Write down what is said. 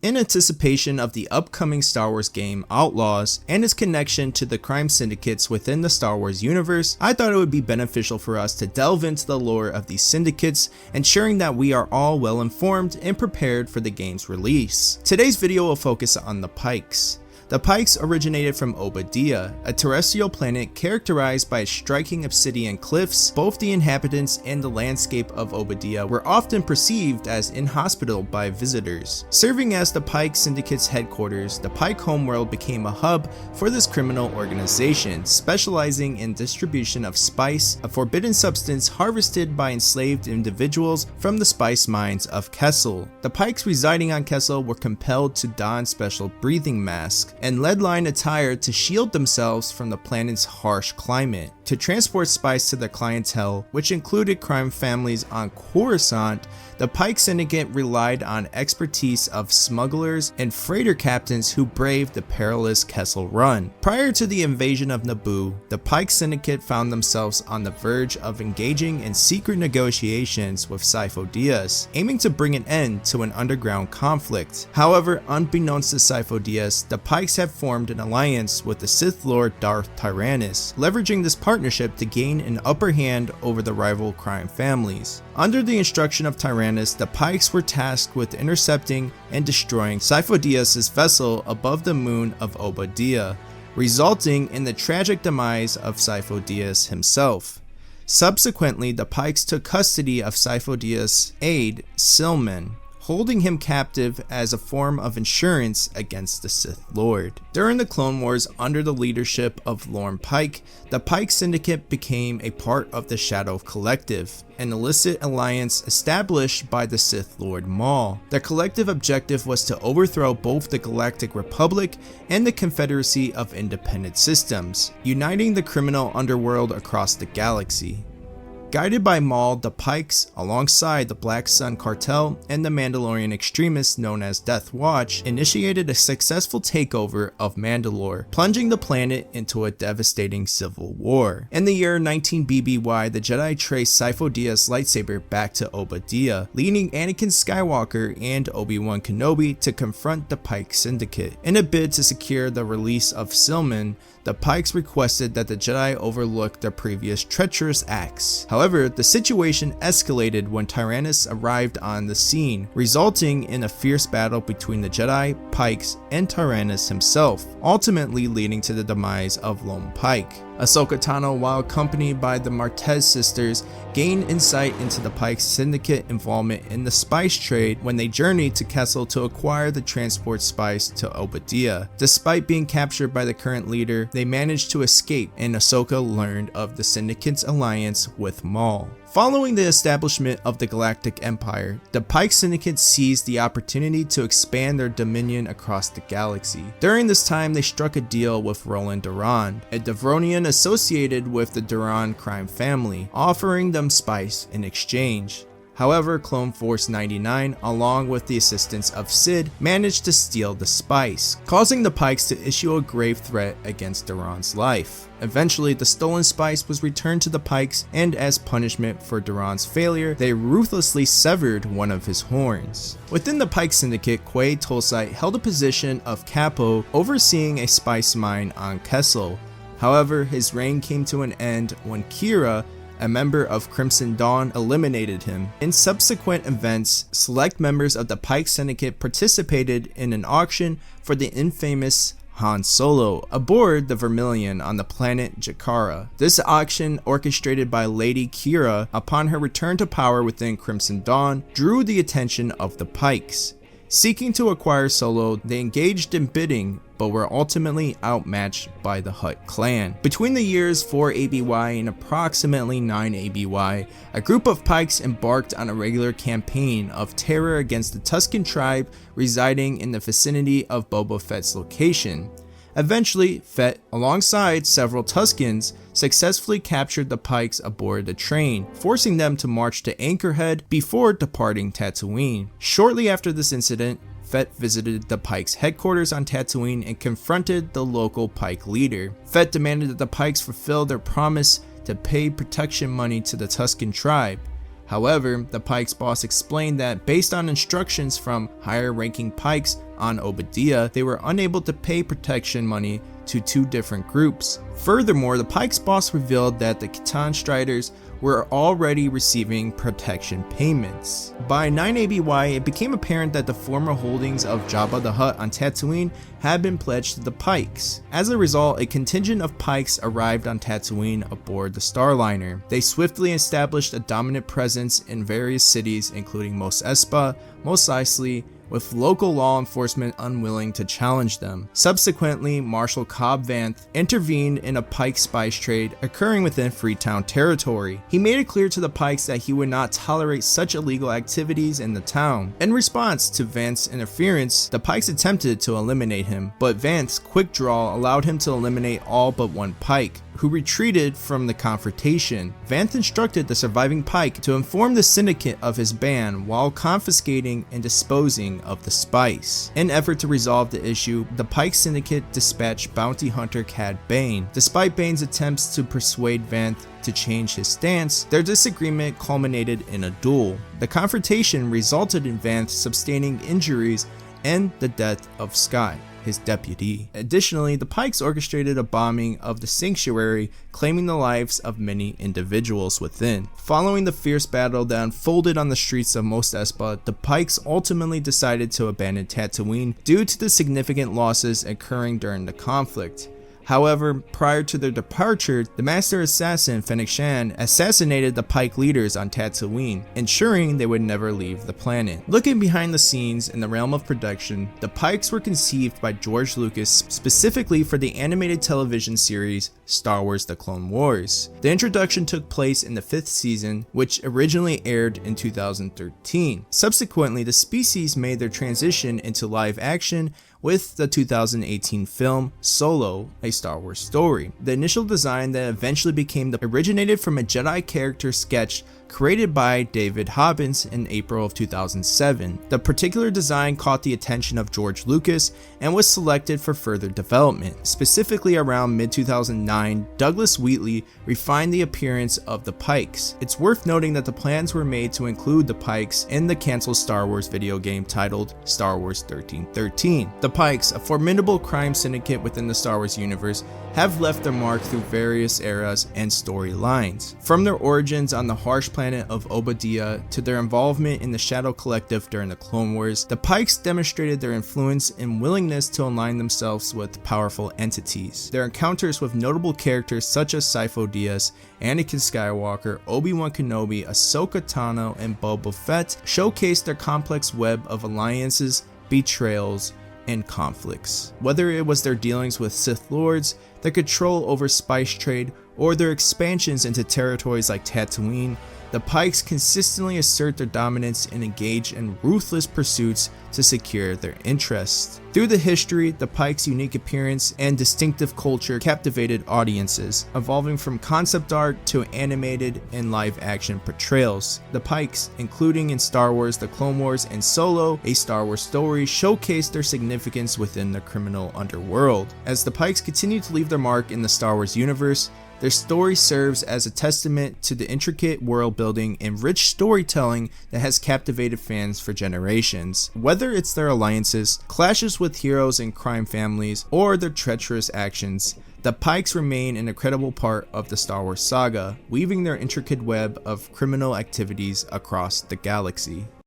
In anticipation of the upcoming Star Wars game Outlaws and its connection to the crime syndicates within the Star Wars universe, I thought it would be beneficial for us to delve into the lore of these syndicates, ensuring that we are all well informed and prepared for the game's release. Today's video will focus on the Pykes. The Pykes originated from Oba Diah, a terrestrial planet characterized by striking obsidian cliffs. Both the inhabitants and the landscape of Oba Diah were often perceived as inhospitable by visitors. Serving as the Pyke Syndicate's headquarters, the Pyke homeworld became a hub for this criminal organization, specializing in distribution of spice, a forbidden substance harvested by enslaved individuals from the spice mines of Kessel. The Pykes residing on Kessel were compelled to don special breathing masks and lead-lined attire to shield themselves from the planet's harsh climate. To transport spice to their clientele, which included crime families on Coruscant, the Pyke Syndicate relied on expertise of smugglers and freighter captains who braved the perilous Kessel Run. Prior to the invasion of Naboo, the Pyke Syndicate found themselves on the verge of engaging in secret negotiations with Sifo-Dyas, aiming to bring an end to an underground conflict. However, unbeknownst to Sifo-Dyas, the Pykes had formed an alliance with the Sith Lord Darth Tyrannus, leveraging this partnership to gain an upper hand over the rival crime families. Under the instruction of Tyrannus, the Pykes were tasked with intercepting and destroying Sifo-Dyas' vessel above the moon of Oba Diah, resulting in the tragic demise of Sifo-Dyas himself. Subsequently, the Pykes took custody of Sifo-Dyas' aide, Silman, holding him captive as a form of insurance against the Sith Lord. During the Clone Wars under the leadership of Lorne Pike, the Pyke Syndicate became a part of the Shadow Collective, an illicit alliance established by the Sith Lord Maul. Their collective objective was to overthrow both the Galactic Republic and the Confederacy of Independent Systems, uniting the criminal underworld across the galaxy. Guided by Maul, the Pykes, alongside the Black Sun Cartel and the Mandalorian extremists known as Death Watch, initiated a successful takeover of Mandalore, plunging the planet into a devastating civil war. In the year 19 BBY, the Jedi traced Sifo-Dyas' lightsaber back to Oba Diah, leading Anakin Skywalker and Obi-Wan Kenobi to confront the Pyke Syndicate. In a bid to secure the release of Silman, the Pykes requested that the Jedi overlook their previous treacherous acts. However, the situation escalated when Tyrannus arrived on the scene, resulting in a fierce battle between the Jedi, Pykes, and Tyrannus himself, ultimately leading to the demise of Lone Pike. Ahsoka Tano, while accompanied by the Martez sisters, gained insight into the Pyke Syndicate involvement in the spice trade when they journeyed to Kessel to acquire the transport spice to Oba Diah. Despite being captured by the current leader, they managed to escape, and Ahsoka learned of the Syndicate's alliance with Maul. Following the establishment of the Galactic Empire, the Pyke Syndicate seized the opportunity to expand their dominion across the galaxy. During this time, they struck a deal with Roland Durand, a Devronian associated with the Durand crime family, offering them spice in exchange. However, Clone Force 99, along with the assistance of Sid, managed to steal the spice, causing the Pykes to issue a grave threat against Durand's life. Eventually, the stolen spice was returned to the Pykes, and as punishment for Durand's failure, they ruthlessly severed one of his horns. Within the Pyke Syndicate, Quay Tulsite held a position of capo, overseeing a spice mine on Kessel. However, his reign came to an end when Kira, a member of Crimson Dawn, eliminated him. In subsequent events, select members of the Pyke Syndicate participated in an auction for the infamous Han Solo aboard the Vermilion on the planet Jakara. This auction, orchestrated by Lady Kira upon her return to power within Crimson Dawn, drew the attention of the Pykes. Seeking to acquire Solo, they engaged in bidding, but were ultimately outmatched by the Hutt clan. Between the years 4 ABY and approximately 9 ABY, a group of Pykes embarked on a regular campaign of terror against the Tusken tribe residing in the vicinity of Boba Fett's location. Eventually, Fett, alongside several Tuskens, successfully captured the Pykes aboard the train, forcing them to march to Anchorhead before departing Tatooine. Shortly after this incident, Fett visited the Pykes' headquarters on Tatooine and confronted the local Pyke leader. Fett demanded that the Pykes fulfill their promise to pay protection money to the Tusken tribe. However, the Pykes boss explained that based on instructions from higher ranking Pykes on Oba Diah, they were unable to pay protection money to two different groups. Furthermore, the Pykes boss revealed that the Khitan Striders were already receiving protection payments. By 9 ABY, it became apparent that the former holdings of Jabba the Hutt on Tatooine had been pledged to the Pykes. As a result, a contingent of Pykes arrived on Tatooine aboard the Starliner. They swiftly established a dominant presence in various cities, including Mos Espa, Mos Eisley, with local law enforcement unwilling to challenge them. Subsequently, Marshal Cobb Vanth intervened in a Pike spice trade occurring within Freetown territory. He made it clear to the Pikes that he would not tolerate such illegal activities in the town. In response to Vanth's interference, the Pikes attempted to eliminate him, but Vanth's quick draw allowed him to eliminate all but one Pike, who retreated from the confrontation. Vanth instructed the surviving Pike to inform the Syndicate of his ban while confiscating and disposing of the spice. In effort to resolve the issue, the Pike Syndicate dispatched bounty hunter Cad Bane. Despite Bane's attempts to persuade Vanth to change his stance, their disagreement culminated in a duel. The confrontation resulted in Vanth sustaining injuries and the death of Sky, his deputy. Additionally, the Pikes orchestrated a bombing of the sanctuary, claiming the lives of many individuals within. Following the fierce battle that unfolded on the streets of Mos Espa, the Pikes ultimately decided to abandon Tatooine due to the significant losses occurring during the conflict. However, prior to their departure, the Master Assassin Fennec Shand assassinated the Pike leaders on Tatooine, ensuring they would never leave the planet. Looking behind the scenes in the realm of production, the Pikes were conceived by George Lucas specifically for the animated television series Star Wars: The Clone Wars. The introduction took place in the 5th season, which originally aired in 2013. Subsequently, the species made their transition into live action with the 2018 film Solo: A Star Wars Story. The initial design that eventually became originated from a Jedi character sketch created by David Hobbins in April of 2007. The particular design caught the attention of George Lucas and was selected for further development. Specifically around mid-2009, Douglas Wheatley refined the appearance of the Pikes. It's worth noting that the plans were made to include the Pikes in the canceled Star Wars video game titled Star Wars 1313. The Pikes, a formidable crime syndicate within the Star Wars universe, have left their mark through various eras and storylines. From their origins on the harsh planet of Oba Diah to their involvement in the Shadow Collective during the Clone Wars, the Pikes demonstrated their influence and willingness to align themselves with powerful entities. Their encounters with notable characters such as Sifo-Dyas, Anakin Skywalker, Obi-Wan Kenobi, Ahsoka Tano, and Boba Fett showcased their complex web of alliances, betrayals, and conflicts. Whether it was their dealings with Sith Lords, their control over spice trade, or their expansions into territories like Tatooine, the Pikes consistently assert their dominance and engage in ruthless pursuits to secure their interests. Through the history, the Pikes' unique appearance and distinctive culture captivated audiences, evolving from concept art to animated and live-action portrayals. The Pikes, including in Star Wars: The Clone Wars and Solo: A Star Wars Story, showcased their significance within the criminal underworld. As the Pikes continue to leave their mark in the Star Wars universe, their story serves as a testament to the intricate world building and rich storytelling that has captivated fans for generations. Whether it's their alliances, clashes with heroes and crime families, or their treacherous actions, the Pikes remain an incredible part of the Star Wars saga, weaving their intricate web of criminal activities across the galaxy.